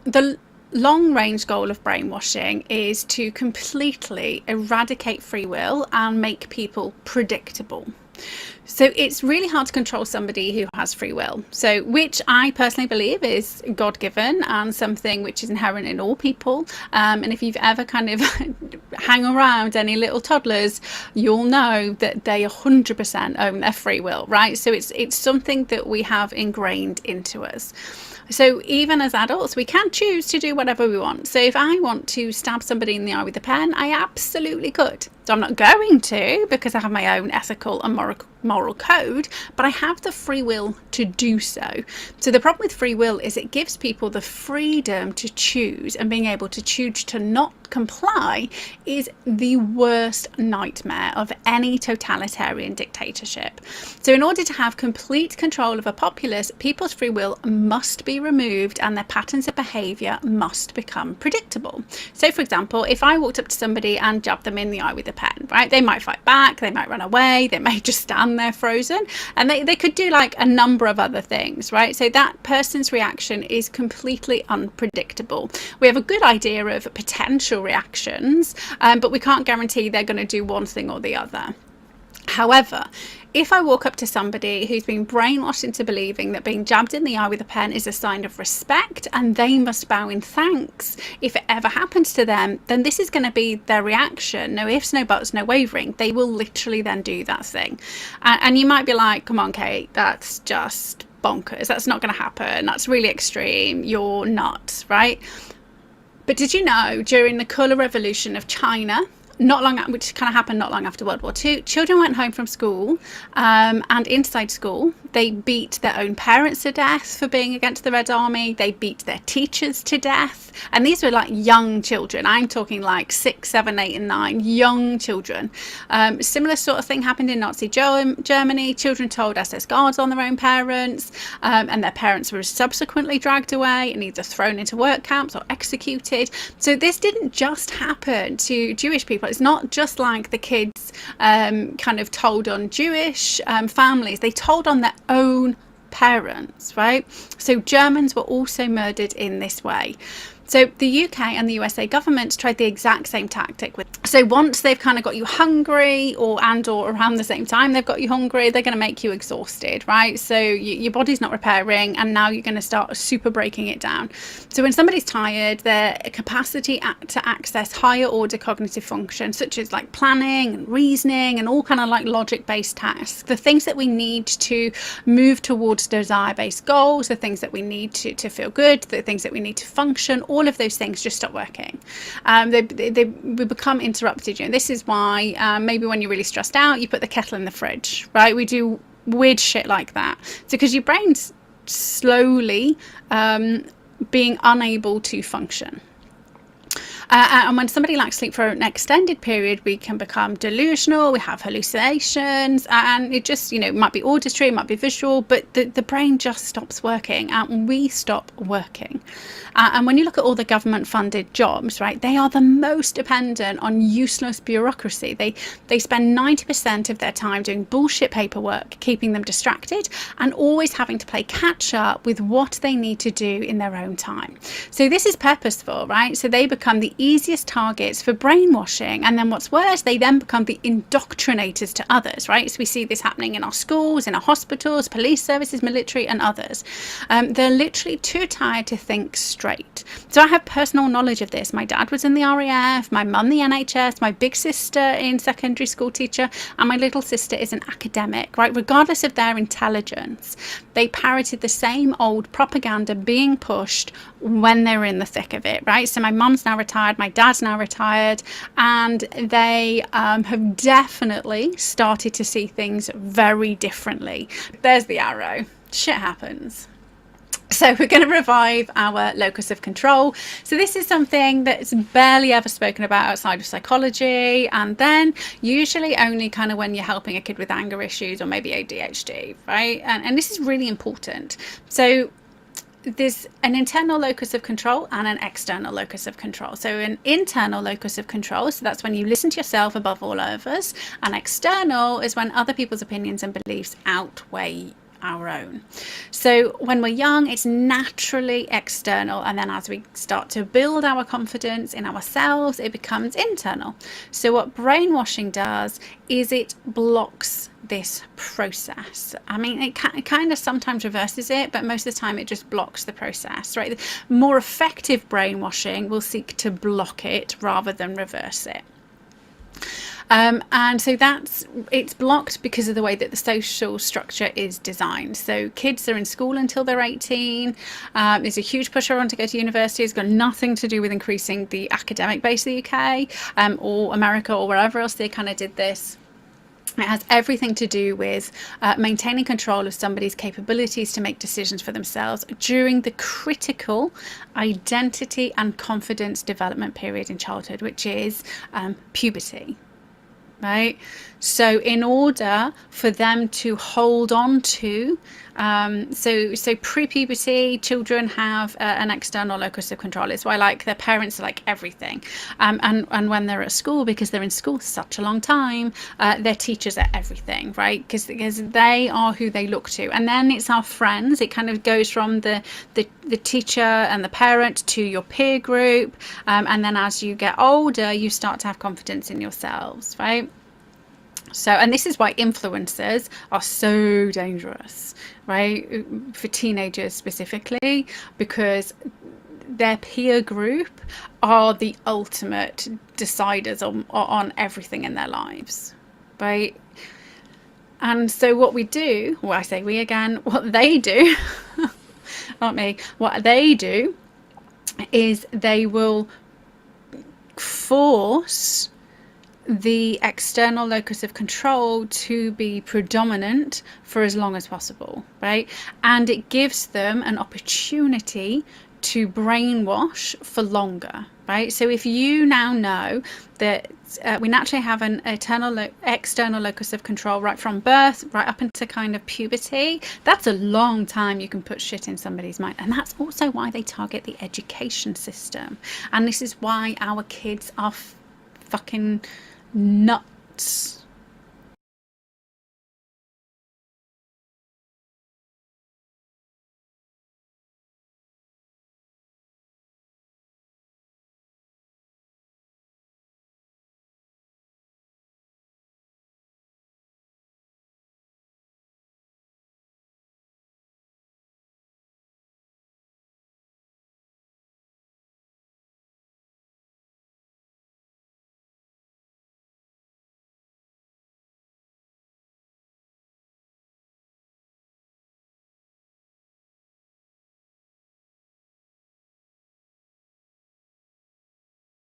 the long range goal of brainwashing is to completely eradicate free will and make people predictable. So it's really hard to control somebody who has free will. So, which I personally believe is God-given and something which is inherent in all people. And if you've ever kind of hang around any little toddlers, you'll know that they 100% own their free will, right? So it's something that we have ingrained into us. So even as adults, we can choose to do whatever we want. So if I want to stab somebody in the eye with a pen, I absolutely could. So I'm not going to, because I have my own ethical and moral code, but I have the free will to do so. So the problem with free will is it gives people the freedom to choose, and being able to choose to not comply is the worst nightmare of any totalitarian dictatorship. So in order to have complete control of a populace, people's free will must be removed and their patterns of behaviour must become predictable. So for example, if I walked up to somebody and jabbed them in the eye with a pen, right, they might fight back, they might run away, they may just stand there frozen, and they could do like a number of other things, right? So that person's reaction is completely unpredictable. We have a good idea of potential reactions, but we can't guarantee they're going to do one thing or the other. However, if I walk up to somebody who's been brainwashed into believing that being jabbed in the eye with a pen is a sign of respect and they must bow in thanks if it ever happens to them, then this is going to be their reaction. No ifs, no buts, no wavering. They will literally then do that thing. And you might be like, come on, Kate, that's just bonkers. That's not going to happen. That's really extreme. You're nuts, right? But did you know during the colour revolution of China, which kind of happened not long after World War II, children went home from school and inside school they beat their own parents to death for being against the Red Army. They beat their teachers to death, and these were like young children. I'm talking like 6, 7, 8 and 9 young children. Similar sort of thing happened in Nazi Germany. Children told SS guards on their own parents, and their parents were subsequently dragged away and either thrown into work camps or executed. So this didn't just happen to Jewish people. It's not just like the kids kind of told on Jewish families. They told on their own parents, right? So Germans were also murdered in this way. So the UK and the USA governments tried the exact same tactic. So once they've kind of got you hungry or around the same time they've got you hungry, they're going to make you exhausted, right? So your body's not repairing and now you're going to start super breaking it down. So when somebody's tired, their capacity to access higher order cognitive functions such as like planning and reasoning and all kind of like logic-based tasks, the things that we need to move towards desire-based goals, the things that we need to feel good, the things that we need to function, all of those things just stop working. We become interrupted. You know, this is why maybe when you're really stressed out, you put the kettle in the fridge, right? We do weird shit like that. So because your brain's slowly being unable to function. And when somebody lacks sleep for an extended period, we can become delusional, we have hallucinations, and it just, it might be auditory, it might be visual, but the brain just stops working and we stop working. And when you look at all the government funded jobs, right, they are the most dependent on useless bureaucracy. They spend 90% of their time doing bullshit paperwork, keeping them distracted and always having to play catch up with what they need to do in their own time. So this is purposeful, right? So they become the easiest targets for brainwashing, and then what's worse, they then become the indoctrinators to others, right? So we see this happening in our schools, in our hospitals, police services, military and others. They're literally too tired to think straight. So I have personal knowledge of this. My dad was in the RAF, my mum the NHS, my big sister in secondary school teacher, and my little sister is an academic, right? Regardless of their intelligence, they parroted the same old propaganda being pushed when they were in the thick of it, right? So my mum's now retired, my dad's now retired, and they have definitely started to see things very differently. There's the arrow. Shit happens. So we're going to revive our locus of control. So this is something that's barely ever spoken about outside of psychology, and then usually only kind of when you're helping a kid with anger issues or maybe ADHD, right? And this is really important. So there's an internal locus of control and an external locus of control. So an internal locus of control, so that's when you listen to yourself above all others, and external is when other people's opinions and beliefs outweigh our own. So when we're young, it's naturally external, and then as we start to build our confidence in ourselves, it becomes internal. So what brainwashing does is it blocks this process. I mean, it kind of sometimes reverses it, but most of the time it just blocks the process, right? More effective brainwashing will seek to block it rather than reverse it. And so it's blocked because of the way that the social structure is designed. So kids are in school until they're 18. There's a huge push on to go to university. It's got nothing to do with increasing the academic base of the UK or America or wherever else they kind of did this. It has everything to do with maintaining control of somebody's capabilities to make decisions for themselves during the critical identity and confidence development period in childhood, which is puberty. Right? So in order for them to hold on to, so pre-puberty, children have an external locus of control. It's why like their parents are like everything. And when they're at school, because they're in school such a long time, their teachers are everything, right? Because they are who they look to. And then it's our friends. It kind of goes from the teacher and the parent to your peer group. And then as you get older, you start to have confidence in yourselves, right? So, and this is why influencers are so dangerous, right? For teenagers specifically, because their peer group are the ultimate deciders on everything in their lives, right? And so what we do, well, I say we again, what they do, not me, what they do is they will force the external locus of control to be predominant for as long as possible, right? And it gives them an opportunity to brainwash for longer, right? So if you now know that we naturally have an external locus of control right from birth right up into kind of puberty, that's a long time you can put shit in somebody's mind. And that's also why they target the education system. And this is why our kids are fucking nuts,